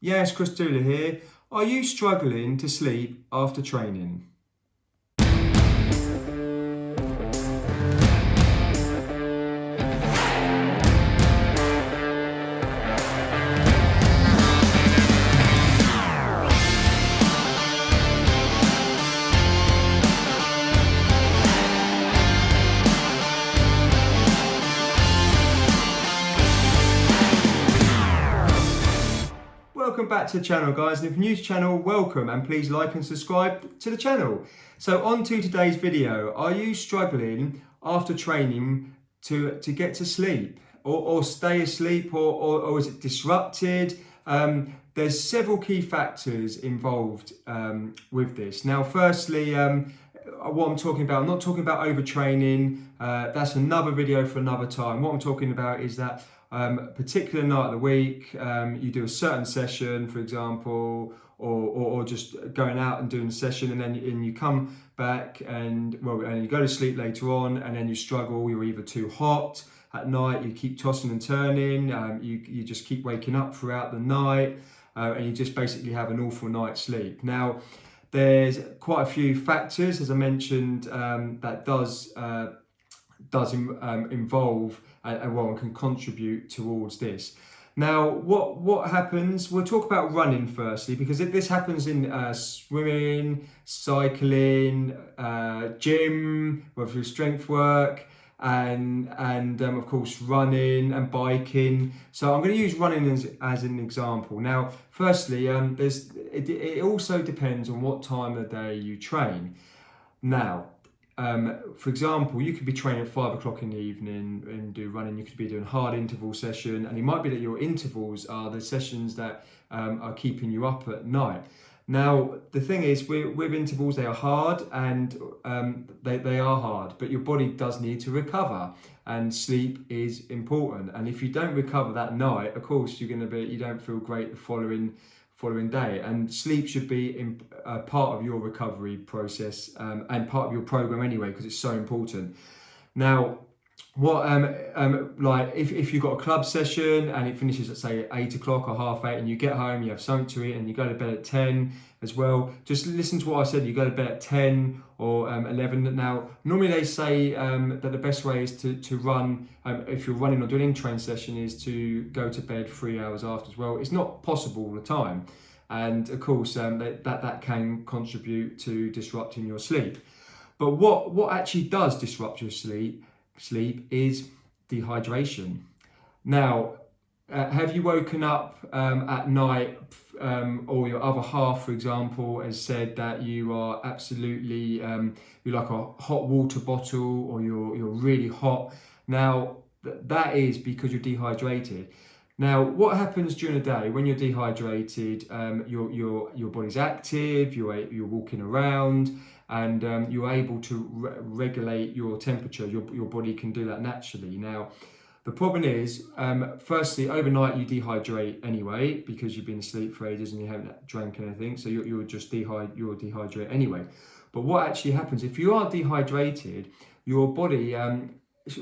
Yes, Christodoulou here. Are you struggling to sleep after training? Welcome back to the channel, guys, and if you're new to the channel, welcome, and please like and subscribe to the channel. So on to today's video. Are you struggling after training to get to sleep or stay asleep, or is it disrupted? There's several key factors involved with this. Now, firstly, what I'm talking about, I'm not talking about overtraining. That's another video for another time. What I'm talking about is that particular night of the week, you do a certain session, for example, or just going out and doing a session, and then you come back and you go to sleep later on, and then you struggle. You're either too hot at night, you keep tossing and turning, you just keep waking up throughout the night, and you just basically have an awful night's sleep. Now, there's quite a few factors, as I mentioned, that does involve and can contribute towards this. Now, what happens? We'll talk about running firstly, because this happens in swimming, cycling, gym, whether it's strength work, and of course running and biking. So I'm going to use running as an example. Now, firstly, it also depends on what time of the day you train. Now, for example, you could be training at 5 o'clock in the evening and do running. You could be doing hard interval session, and it might be that your intervals are the sessions that are keeping you up at night. Now, the thing is, with intervals, they are hard, and they are hard, but your body does need to recover, and sleep is important. And if you don't recover that night, of course, you don't feel great the following day, and sleep should be part of your recovery process, and part of your program anyway, because it's so important. Now, what like if you've got a club session and it finishes at say 8 o'clock or half 8, and you get home, you have something to eat, and you go to bed at 10 as well, just listen to what I said. You go to bed at 10 or 11. Now, normally they say that the best way is to run, if you're running or doing an in-train session, is to go to bed 3 hours after as well. It's not possible all the time, and of course that can contribute to disrupting your sleep. But what actually does disrupt your sleep is dehydration. Now, have you woken up at night, or your other half, for example, has said that you are absolutely, you're like a hot water bottle, or you're really hot? Now, that is because you're dehydrated. Now, what happens during the day when you're dehydrated? Your body's active, you're walking around, and you're able to regulate your temperature. Your body can do that naturally. Now, the problem is, firstly, overnight you dehydrate anyway, because you've been asleep for ages and you haven't drank anything, so you're dehydrated anyway. But what actually happens if you are dehydrated? Your body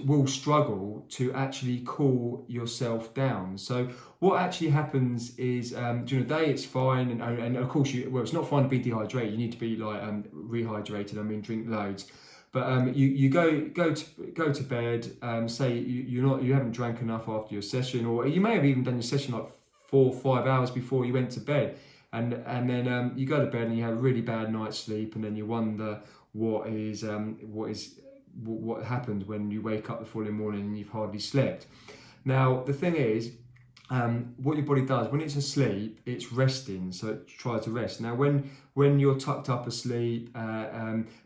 will struggle to actually cool yourself down. So what actually happens is, during the day it's fine, and of course it's not fine to be dehydrated. You need to be like rehydrated. I mean, drink loads. But you go to bed. Say you haven't drank enough after your session, or you may have even done your session like 4 or 5 hours before you went to bed, and then you go to bed and you have a really bad night's sleep, and then you wonder what happened when you wake up the following morning and you've hardly slept. Now, the thing is, what your body does when it's asleep, it's resting, so it tries to rest. Now, when you're tucked up asleep,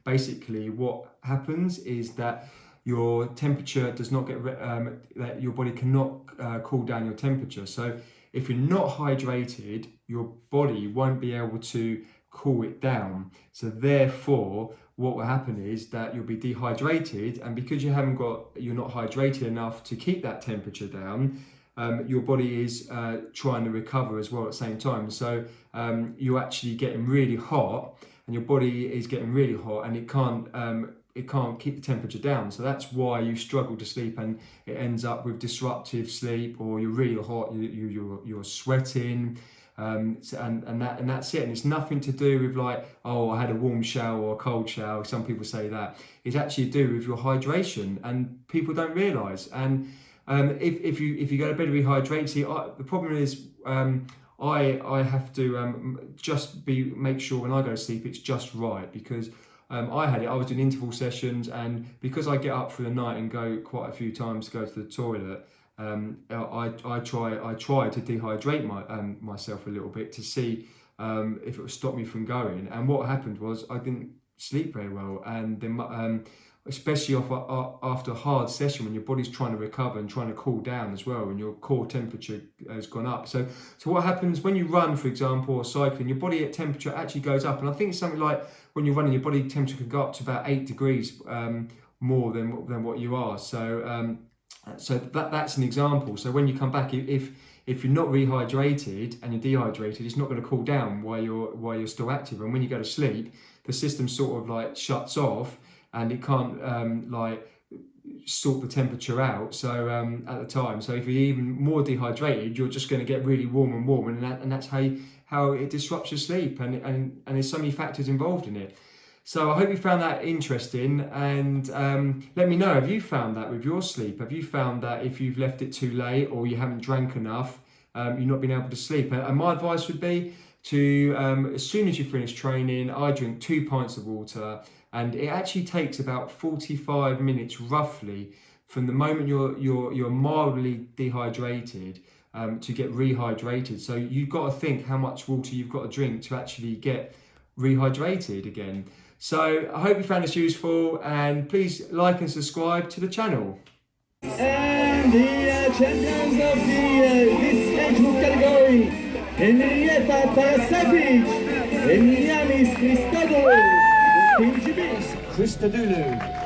basically what happens is that your temperature does not get, that your body cannot cool down your temperature. So if you're not hydrated, your body won't be able to cool it down. So therefore, what will happen is that you'll be dehydrated, and because you're not hydrated enough to keep that temperature down, your body is trying to recover as well at the same time. So you're actually getting really hot, and your body is getting really hot, and it can't keep the temperature down. So that's why you struggle to sleep, and it ends up with disruptive sleep, or you're really hot, you're sweating, And that's it. And it's nothing to do with like, oh, I had a warm shower or a cold shower. Some people say that. It's actually to do with your hydration, and people don't realise. And if you go to bed rehydrated, see, the problem is I have to just make sure when I go to sleep it's just right, because I had it. I was doing interval sessions, and because I get up for the night and go quite a few times to go to the toilet, I try to dehydrate myself a little bit to see if it would stop me from going. And what happened was I didn't sleep very well, and then especially after a hard session when your body's trying to recover and trying to cool down as well, and your core temperature has gone up. So what happens when you run, for example, or cycling, your body temperature actually goes up. And I think it's something like when you're running, your body temperature can go up to about 8 degrees more than what you are. So that's an example. So when you come back, if you're not rehydrated and you're dehydrated, it's not going to cool down while you're still active. And when you go to sleep, the system sort of like shuts off, and it can't like sort the temperature out. So at the time, so if you're even more dehydrated, you're just going to get really warm, and that's how it disrupts your sleep. And there's so many factors involved in it. So I hope you found that interesting, and let me know, have you found that with your sleep? Have you found that if you've left it too late or you haven't drank enough, you're not being able to sleep? And my advice would be to, as soon as you finish training, I drink 2 pints of water, and it actually takes about 45 minutes roughly from the moment you're mildly dehydrated to get rehydrated. So you've got to think how much water you've got to drink to actually get rehydrated again. So I hope you found this useful, and please like and subscribe to the channel. And the champions of this age group category, Henrietta Parasapic and Yiannis Christodoulou, Team GB. Christodoulou.